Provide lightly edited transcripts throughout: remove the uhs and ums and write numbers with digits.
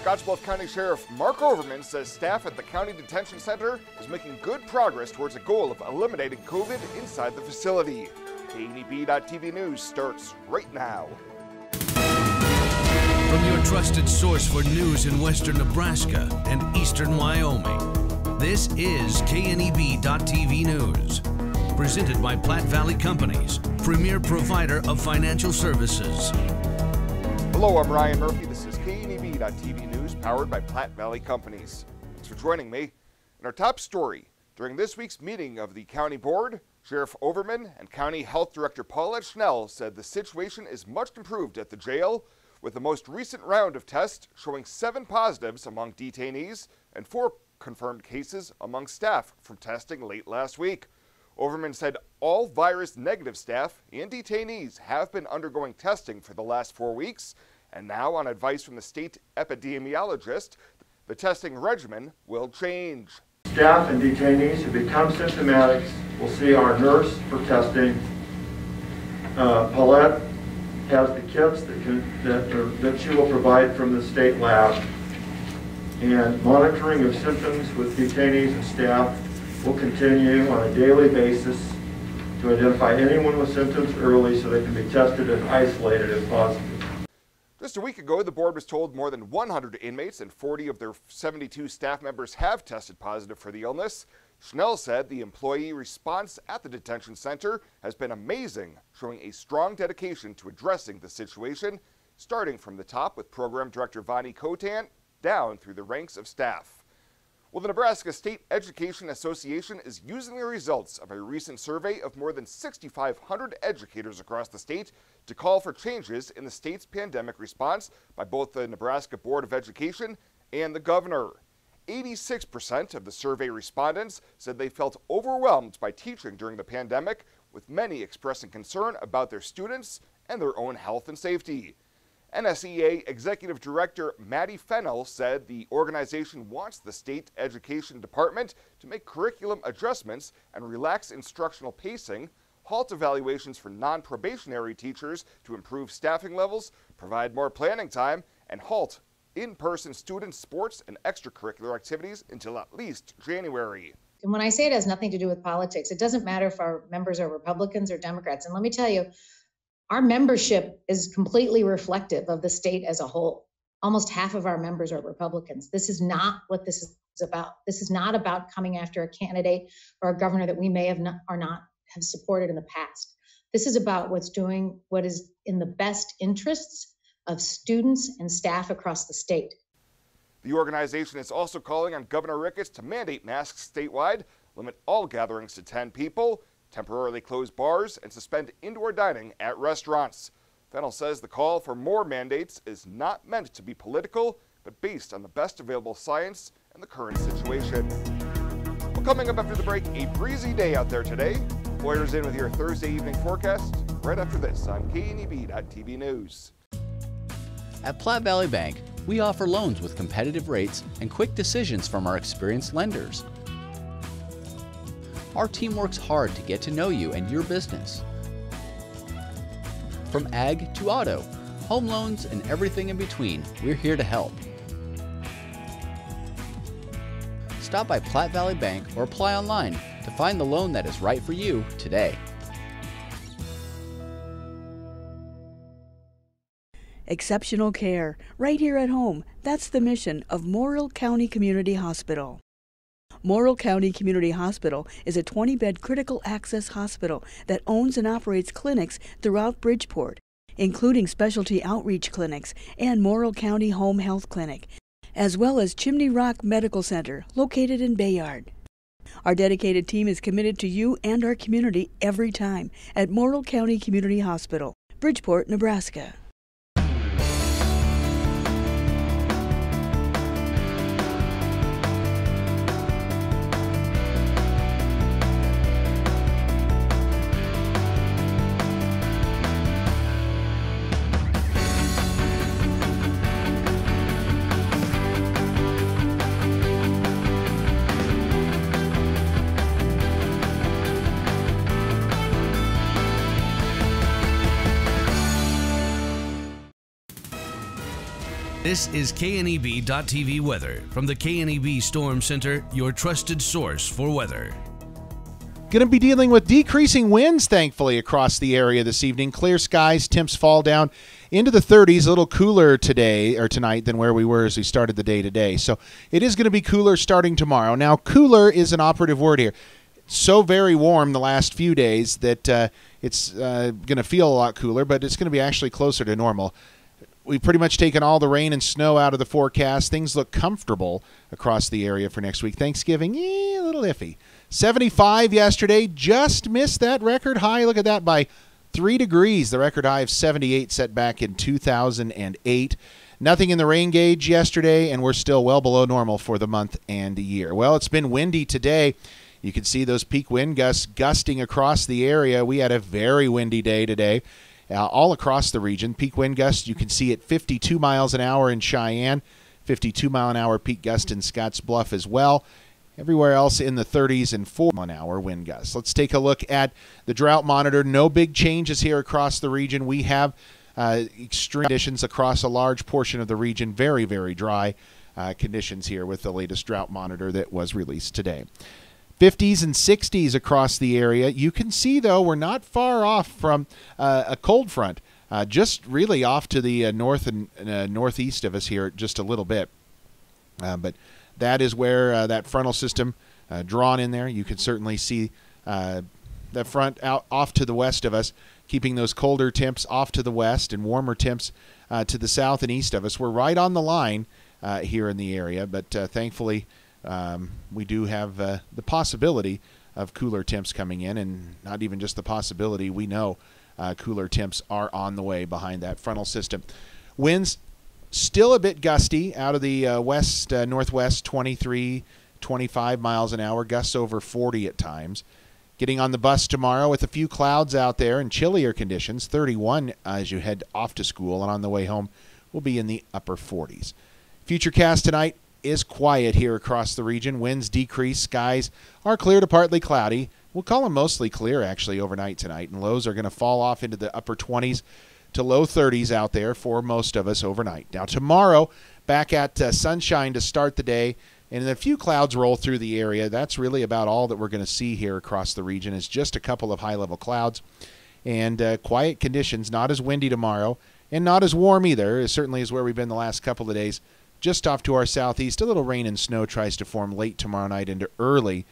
Bluff County Sheriff Mark Overman says staff at the County Detention Center is making good progress towards a goal of eliminating COVID inside the facility. KNEB.TV News starts right now. From your trusted source for news in western Nebraska and eastern Wyoming, this is KNEB.TV News. Presented by Platte Valley Companies, premier provider of financial services. Hello, I'm Ryan Murphy. This is KNEB.TV News, powered by Platte Valley Companies. Thanks for joining me. In our top story, during this week's meeting of the County Board, Sheriff Overman and County Health Director Paulette Schnell said the situation is much improved at the jail, with the most recent round of tests showing 7 positives among detainees and 4 confirmed cases among staff from testing late last week. Overman said all virus-negative staff and detainees have been undergoing testing for the last 4 weeks, and now, on advice from the state epidemiologist, the testing regimen will change. Staff and detainees who become symptomatic will see our nurse for testing. Paulette has the kits that she will provide from the state lab, and monitoring of symptoms with detainees and staff will continue on a daily basis to identify anyone with symptoms early so they can be tested and isolated if positive. Just a week ago, the board was told more than 100 inmates and 40 of their 72 staff members have tested positive for the illness. Schnell said the employee response at the detention center has been amazing, showing a strong dedication to addressing the situation, starting from the top with Program Director Vonnie Cotant down through the ranks of staff. Well, the Nebraska State Education Association is using the results of a recent survey of more than 6,500 educators across the state to call for changes in the state's pandemic response by both the Nebraska Board of Education and the governor. 86% of the survey respondents said they felt overwhelmed by teaching during the pandemic, with many expressing concern about their students and their own health and safety. NSEA Executive Director Maddie Fennell said the organization wants the state education department to make curriculum adjustments and relax instructional pacing, halt evaluations for non-probationary teachers to improve staffing levels, provide more planning time, and halt in-person student sports and extracurricular activities until at least January. And when I say it has nothing to do with politics, it doesn't matter if our members are Republicans or Democrats. And let me tell you, our membership is completely reflective of the state as a whole. Almost half of our members are Republicans. This is not what this is about. This is not about coming after a candidate or a governor that we may have not have supported in the past. This is about what is in the best interests of students and staff across the state. The organization is also calling on Governor Ricketts to mandate masks statewide, limit all gatherings to 10 people, temporarily close bars, and suspend indoor dining at restaurants. Fennell says the call for more mandates is not meant to be political, but based on the best available science and the current situation. Well, coming up after the break, a breezy day out there today. Pointers in with your Thursday evening forecast right after this on KNEB.TV News. At Platte Valley Bank, we offer loans with competitive rates and quick decisions from our experienced lenders. Our team works hard to get to know you and your business. From ag to auto, home loans, and everything in between, we're here to help. Stop by Platte Valley Bank or apply online to find the loan that is right for you today. Exceptional care, right here at home. That's the mission of Morrill County Community Hospital. Morrill County Community Hospital is a 20-bed critical access hospital that owns and operates clinics throughout Bridgeport, including specialty outreach clinics and Morrill County Home Health Clinic, as well as Chimney Rock Medical Center, located in Bayard. Our dedicated team is committed to you and our community every time at Morrill County Community Hospital, Bridgeport, Nebraska. This is KNEB.TV weather from the KNEB Storm Center, your trusted source for weather. Going to be dealing with decreasing winds, thankfully, across the area this evening. Clear skies, temps fall down into the 30s, a little cooler today or tonight than where we were as we started the day today. So it is going to be cooler starting tomorrow. Now, cooler is an operative word here. So very warm the last few days that it's going to feel a lot cooler, but it's going to be actually closer to normal. We've pretty much taken all the rain and snow out of the forecast. Things look comfortable across the area for next week. Thanksgiving, a little iffy. 75 yesterday, just missed that record high. Look at that, by 3 degrees. The record high of 78 set back in 2008. Nothing in the rain gauge yesterday, and we're still well below normal for the month and the year. Well, it's been windy today. You can see those peak wind gusts gusting across the area. We had a very windy day today. All across the region. Peak wind gusts, you can see at 52 miles an hour in Cheyenne, 52 mile an hour peak gust in Scotts Bluff as well. Everywhere else in the 30s and 4 mile an hour wind gusts. Let's take a look at the Drought Monitor. No big changes here across the region. We have extreme conditions across a large portion of the region. Very, very dry conditions here with the latest Drought Monitor that was released today. 50s and 60s across the area. You can see, though, we're not far off from a cold front, just really off to the north and northeast of us here just a little bit. But that is where that frontal system drawn in there. You can certainly see that front out off to the west of us, keeping those colder temps off to the west and warmer temps to the south and east of us. We're right on the line here in the area, but thankfully we do have the possibility of cooler temps coming in, and not even just the possibility. We know cooler temps are on the way behind that frontal system. Winds still a bit gusty out of the west, northwest, 23, 25 miles an hour, gusts over 40 at times. Getting on the bus tomorrow with a few clouds out there and chillier conditions, 31 as you head off to school, and on the way home will be in the upper 40s. Futurecast tonight is quiet here across the region. Winds decrease. Skies are clear to partly cloudy. We'll call them mostly clear, actually, overnight tonight. And lows are going to fall off into the upper 20s to low 30s out there for most of us overnight. Now, tomorrow, back at sunshine to start the day, and a few clouds roll through the area. That's really about all that we're going to see here across the region, is just a couple of high-level clouds and quiet conditions. Not as windy tomorrow and not as warm either. It certainly is where we've been the last couple of days. Just off to our southeast, a little rain and snow tries to form late tomorrow night into early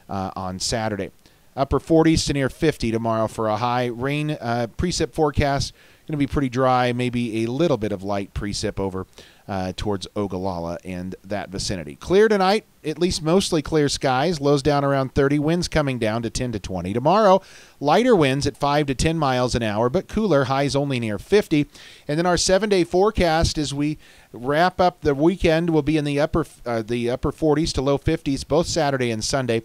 on Saturday. Upper 40s to near 50 tomorrow for a high. Rain precip forecast going to be pretty dry, maybe a little bit of light precip over towards Ogallala and that vicinity. Clear tonight, at least mostly clear skies. Lows down around 30. Winds coming down to 10 to 20. Tomorrow, lighter winds at 5 to 10 miles an hour, but cooler. Highs only near 50. And then our 7-day forecast as we wrap up the weekend will be in the upper 40s to low 50s, both Saturday and Sunday.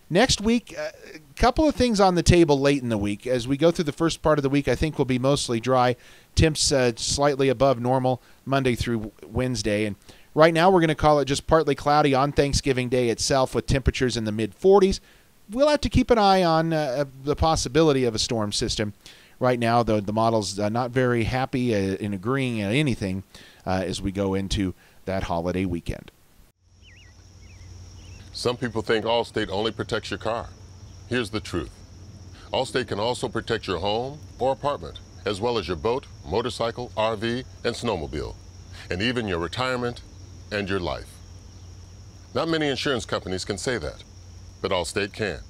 Next week, a couple of things on the table late in the week. As we go through the first part of the week, I think will be mostly dry. Temps slightly above normal Monday through Wednesday. And right now we're going to call it just partly cloudy on Thanksgiving Day itself with temperatures in the mid-40s. We'll have to keep an eye on the possibility of a storm system. Right now, though, the model's not very happy in agreeing at anything as we go into that holiday weekend. Some people think Allstate only protects your car. Here's the truth. Allstate can also protect your home or apartment, as well as your boat, motorcycle, RV, and snowmobile, and even your retirement and your life. Not many insurance companies can say that, but Allstate can.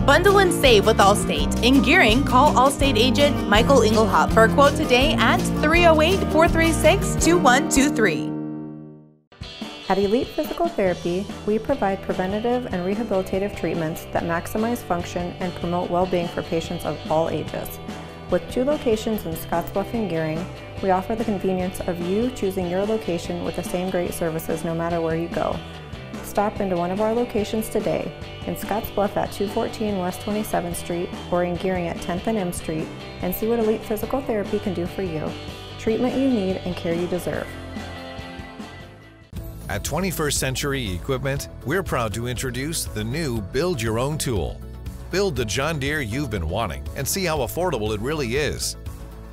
Bundle and save with Allstate. In Gering, call Allstate agent Michael Engelhop for a quote today at 308-436-2123. At Elite Physical Therapy, we provide preventative and rehabilitative treatments that maximize function and promote well-being for patients of all ages. With 2 locations in Scottsbluff and Gering, we offer the convenience of you choosing your location with the same great services no matter where you go. Stop into one of our locations today, in Scottsbluff at 214 West 27th Street or in Gering at 10th and M Street, and see what Elite Physical Therapy can do for you. Treatment you need and care you deserve. At 21st Century Equipment, we're proud to introduce the new Build Your Own tool. Build the John Deere you've been wanting and see how affordable it really is.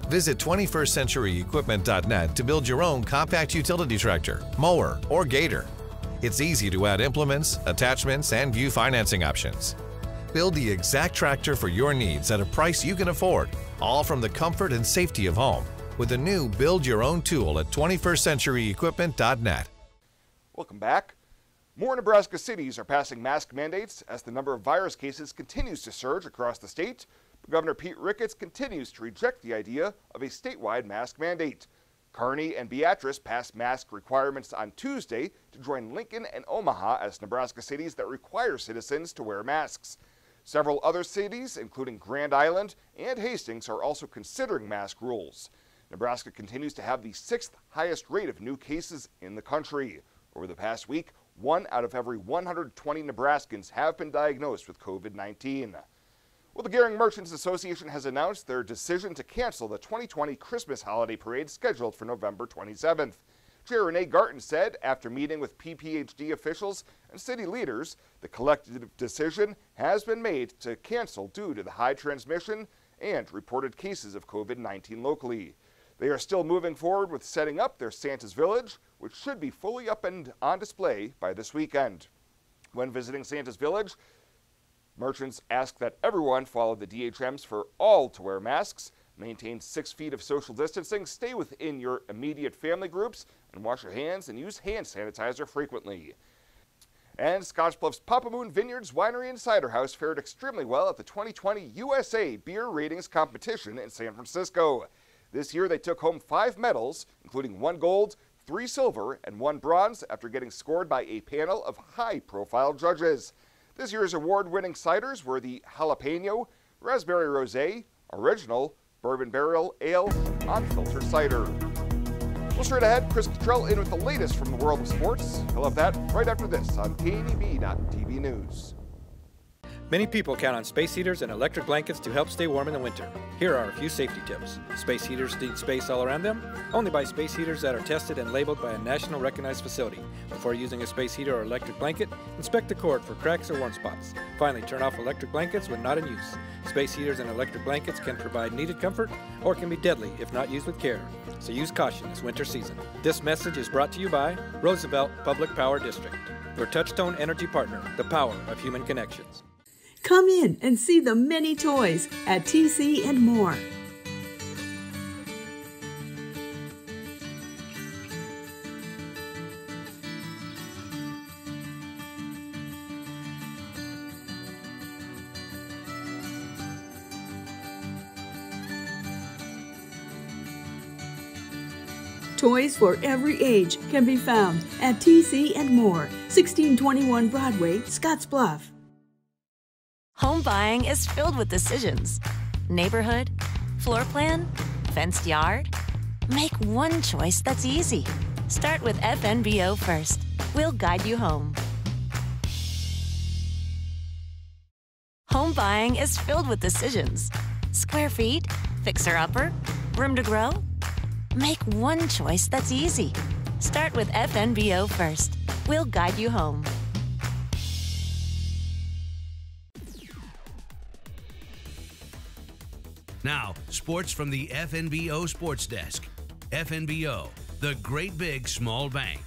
Visit 21stcenturyequipment.net to build your own compact utility tractor, mower, or gator. It's easy to add implements, attachments, and view financing options. Build the exact tractor for your needs at a price you can afford, all from the comfort and safety of home, with the new Build Your Own tool at 21stcenturyequipment.net. Welcome back. More Nebraska cities are passing mask mandates as the number of virus cases continues to surge across the state. But Governor Pete Ricketts continues to reject the idea of a statewide mask mandate. Kearney and Beatrice passed mask requirements on Tuesday to join Lincoln and Omaha as Nebraska cities that require citizens to wear masks. Several other cities, including Grand Island and Hastings, are also considering mask rules. Nebraska continues to have the 6th highest rate of new cases in the country. Over the past week, 1 out of every 120 Nebraskans have been diagnosed with COVID-19. Well, the Gering Merchants Association has announced their decision to cancel the 2020 Christmas Holiday Parade scheduled for November 27th. Chair Renee Garten said after meeting with PPHD officials and city leaders, the collective decision has been made to cancel due to the high transmission and reported cases of COVID-19 locally. They are still moving forward with setting up their Santa's Village, which should be fully up and on display by this weekend. When visiting Santa's Village, merchants ask that everyone follow the DHMs for all to wear masks, maintain 6 feet of social distancing, stay within your immediate family groups, and wash your hands and use hand sanitizer frequently. And Scottsbluff's Papa Moon Vineyards Winery and Cider House fared extremely well at the 2020 USA Beer Ratings Competition in San Francisco. This year they took home 5 medals, including 1 gold, 3 silver, and 1 bronze after getting scored by a panel of high-profile judges. This year's award-winning ciders were the Jalapeno, Raspberry Rosé, Original, Bourbon Barrel Ale, Unfiltered Cider. Well, straight ahead, Chris Cottrell in with the latest from the world of sports. He'll have that right after this on KNEB.TV News. Many people count on space heaters and electric blankets to help stay warm in the winter. Here are a few safety tips. Space heaters need space all around them. Only buy space heaters that are tested and labeled by a national recognized facility. Before using a space heater or electric blanket, inspect the cord for cracks or warm spots. Finally, turn off electric blankets when not in use. Space heaters and electric blankets can provide needed comfort or can be deadly if not used with care. So use caution this winter season. This message is brought to you by Roosevelt Public Power District, your touchstone energy partner, the power of human connections. Come in and see the many toys at TC and More. Toys for every age can be found at TC and More, 1621 Broadway, Scottsbluff. Home buying is filled with decisions. Neighborhood, floor plan, fenced yard. Make one choice that's easy. Start with FNBO first. We'll guide you home. Home buying is filled with decisions. Square feet, fixer-upper, room to grow. Make one choice that's easy. Start with FNBO first. We'll guide you home. Now, sports from the FNBO Sports Desk. FNBO, the great big small bank.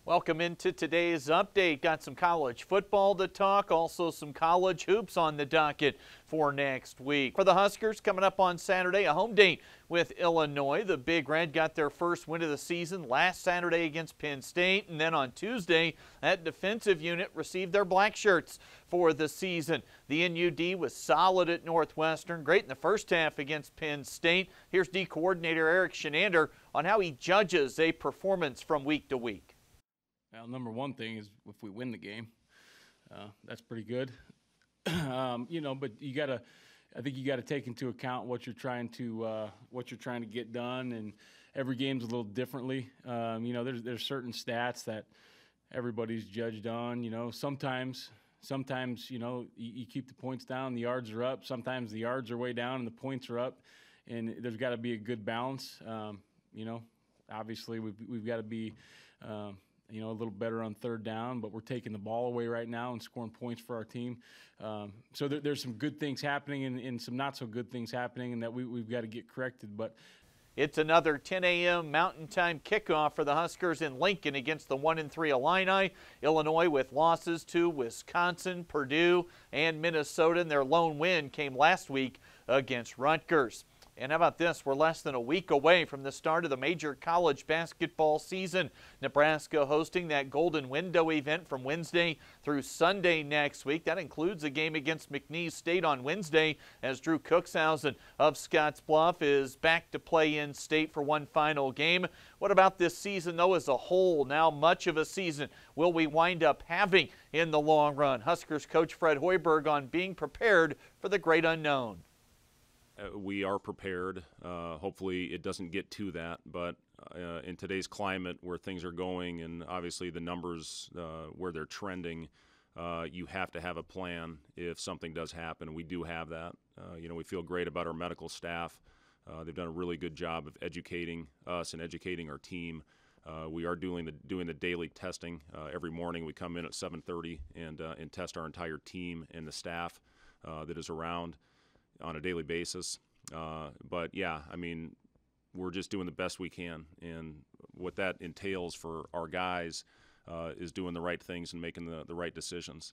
Welcome into today's update. Got some college football to talk, also some college hoops on the docket for next week. For the Huskers, coming up on Saturday, a home date with Illinois. The Big Red got their first win of the season last Saturday against Penn State, and then on Tuesday, that defensive unit received their black shirts for the season. The NUD was solid at Northwestern, great in the first half against Penn State. Here's D coordinator Eric Shenander on how he judges a performance from week to week. Well, number one thing is if we win the game, that's pretty good. But you gotta, I think you gotta take into account what you're trying to get done, and every game's a little differently. There's certain stats that everybody's judged on. Sometimes you keep the points down, the yards are up. Sometimes the yards are way down and the points are up, and there's got to be a good balance. Obviously we've got to be a little better on third down, but we're taking the ball away right now and scoring points for our team. So there's some good things happening and some not so good things happening, and that we've got to get corrected. But it's another 10 a.m. Mountain Time kickoff for the Huskers in Lincoln against the 1-3 Illini. Illinois with losses to Wisconsin, Purdue, and Minnesota, and their lone win came last week against Rutgers. And how about this? We're less than a week away from the start of the major college basketball season. Nebraska hosting that Golden Window event from Wednesday through Sunday next week. That includes a game against McNeese State on Wednesday, as Drew Cookshausen of Scottsbluff is back to play in state for one final game. What about this season, though, as a whole? Now much of a season will we wind up having in the long run? Huskers coach Fred Hoiberg on being prepared for the great unknown. We are prepared. Hopefully it doesn't get to that, but in today's climate where things are going and obviously the numbers where they're trending, you have to have a plan if something does happen. We do have that. We feel great about our medical staff. They've done a really good job of educating us and educating our team. We are doing the daily testing. Every morning we come in at 7:30 and test our entire team and the staff that is around on a daily basis. But yeah, I mean, we're just doing the best we can. And what that entails for our guys is doing the right things and making the right decisions.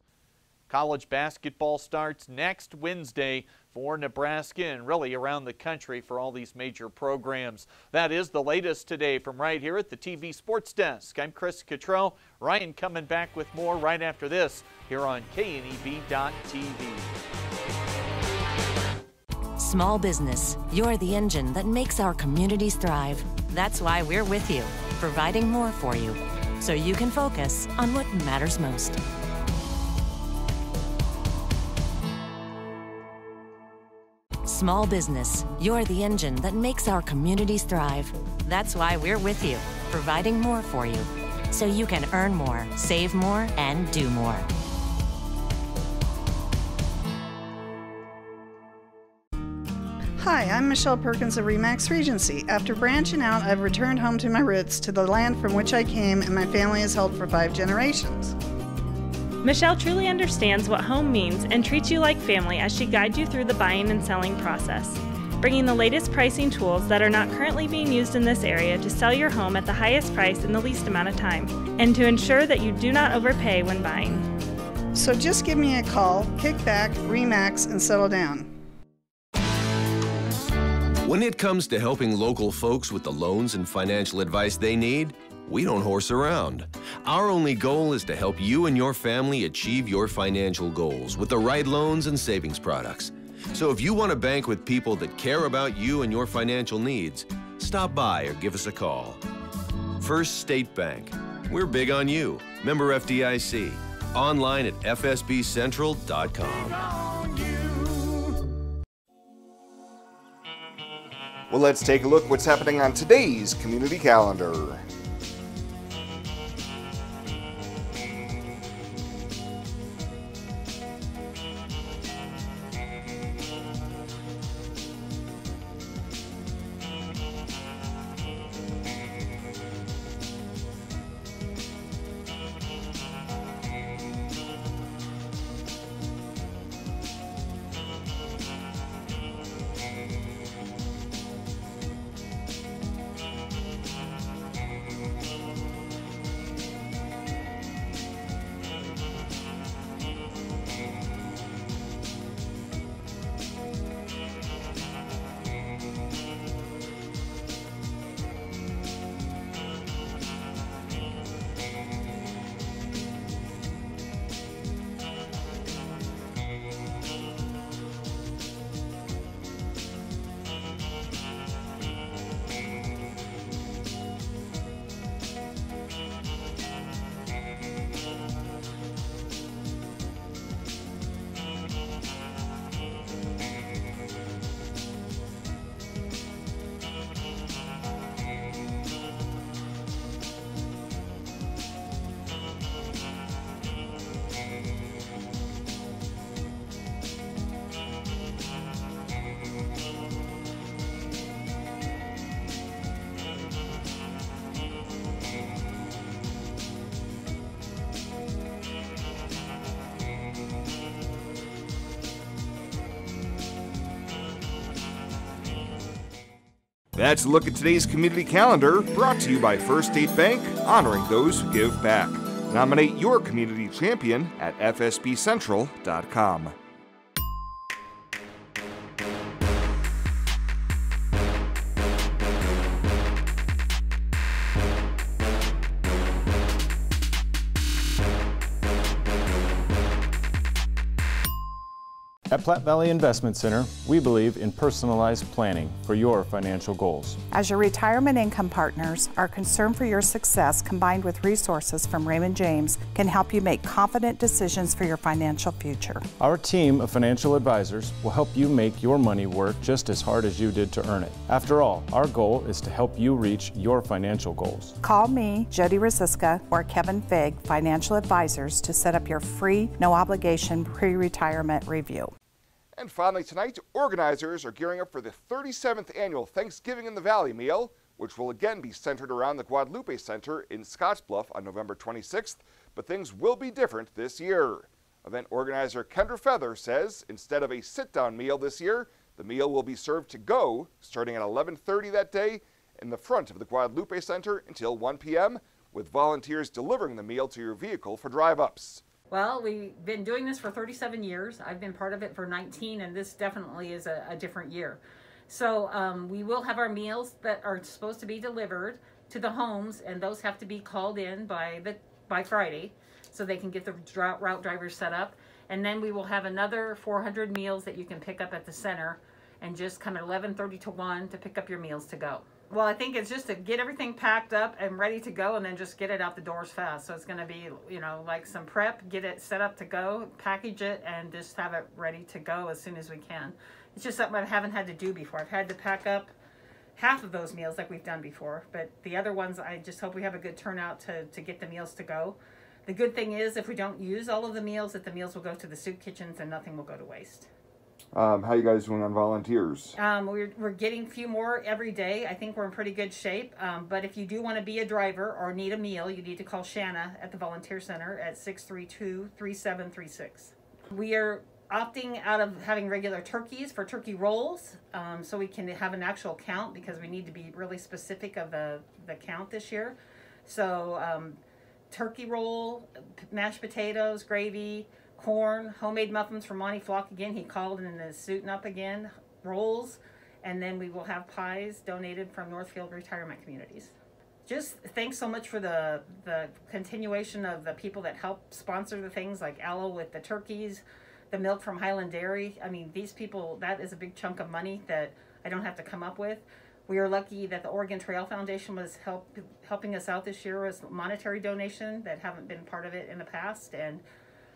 College basketball starts next Wednesday for Nebraska and really around the country for all these major programs. That is the latest today from right here at the TV Sports Desk. I'm Chris Cottrell. Ryan coming back with more right after this here on KNEB.TV. Small business, you're the engine that makes our communities thrive. That's why we're with you, providing more for you, so you can focus on what matters most. Small business, you're the engine that makes our communities thrive. That's why we're with you, providing more for you, so you can earn more, save more, and do more. Hi, I'm Michelle Perkins of Remax Regency. After branching out, I've returned home to my roots, to the land from which I came and my family has held for 5 generations. Michelle truly understands what home means and treats you like family as she guides you through the buying and selling process, bringing the latest pricing tools that are not currently being used in this area to sell your home at the highest price in the least amount of time, and to ensure that you do not overpay when buying. So just give me a call, kick back, Remax, and settle down. When it comes to helping local folks with the loans and financial advice they need, we don't horse around. Our only goal is to help you and your family achieve your financial goals with the right loans and savings products. So if you want to bank with people that care about you and your financial needs, stop by or give us a call. First State Bank. We're big on you. Member FDIC. Online at fsbcentral.com. Well, let's take a look what's happening on today's community calendar. That's a look at today's community calendar, brought to you by First State Bank, honoring those who give back. Nominate your community champion at fsbcentral.com. At Platte Valley Investment Center, we believe in personalized planning for your financial goals. As your retirement income partners, our concern for your success combined with resources from Raymond James can help you make confident decisions for your financial future. Our team of financial advisors will help you make your money work just as hard as you did to earn it. After all, our goal is to help you reach your financial goals. Call me, Jody Rosiska, or Kevin Fig, Financial Advisors, to set up your free, no obligation pre-retirement review. And finally tonight, organizers are gearing up for the 37th annual Thanksgiving in the Valley meal, which will again be centered around the Guadalupe Center in Scottsbluff on November 26th, but things will be different this year. Event organizer Kendra Feather says instead of a sit-down meal this year, the meal will be served to go starting at 11:30 that day in the front of the Guadalupe Center until 1 p.m., with volunteers delivering the meal to your vehicle for drive-ups. Well, we've been doing this for 37 years. I've been part of it for 19, and this definitely is a different year. So we will have our meals that are supposed to be delivered to the homes, and those have to be called in by Friday so they can get the route drivers set up. And then we will have another 400 meals that you can pick up at the center, and just come at 11:30 to 1 to pick up your meals to go. Well, I think it's just to get everything packed up and ready to go, and then just get it out the doors fast. So it's going to be, you know, like some prep, get it set up to go, package it, and just have it ready to go as soon as we can. It's just something I haven't had to do before. I've had to pack up half of those meals like we've done before, but the other ones, I just hope we have a good turnout to get the meals to go. The good thing is if we don't use all of the meals, that the meals will go to the soup kitchens and nothing will go to waste. How you guys doing on volunteers? We're getting a few more every day. I think we're in pretty good shape. But if you do want to be a driver or need a meal, you need to call Shanna at the Volunteer Center at 632-3736. We are opting out of having regular turkeys for turkey rolls, so we can have an actual count, because we need to be really specific of the count this year. So turkey roll, mashed potatoes, gravy, corn, homemade muffins from Monty Flock again. He called and is suiting up again. Rolls, and then we will have pies donated from Northfield Retirement Communities. Just thanks so much for the continuation of the people that help sponsor the things, like Aloe with the turkeys, the milk from Highland Dairy. I mean, these people, that is a big chunk of money that I don't have to come up with. We are lucky that the Oregon Trail Foundation was helping us out this year with monetary donation that haven't been part of it in the past, and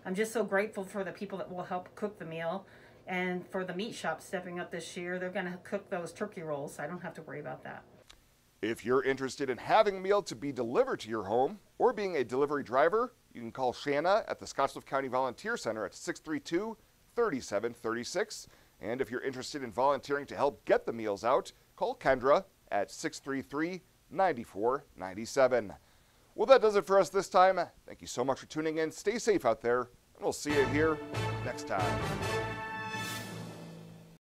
I'm just so grateful for the people that will help cook the meal, and for the meat shop stepping up this year. They're going to cook those turkey rolls, so I don't have to worry about that. If you're interested in having a meal to be delivered to your home or being a delivery driver, you can call Shanna at the Scottsbluff County Volunteer Center at 632-3736. And if you're interested in volunteering to help get the meals out, call Kendra at 633-9497. Well, that does it for us this time. Thank you so much for tuning in. Stay safe out there, and we'll see you here next time.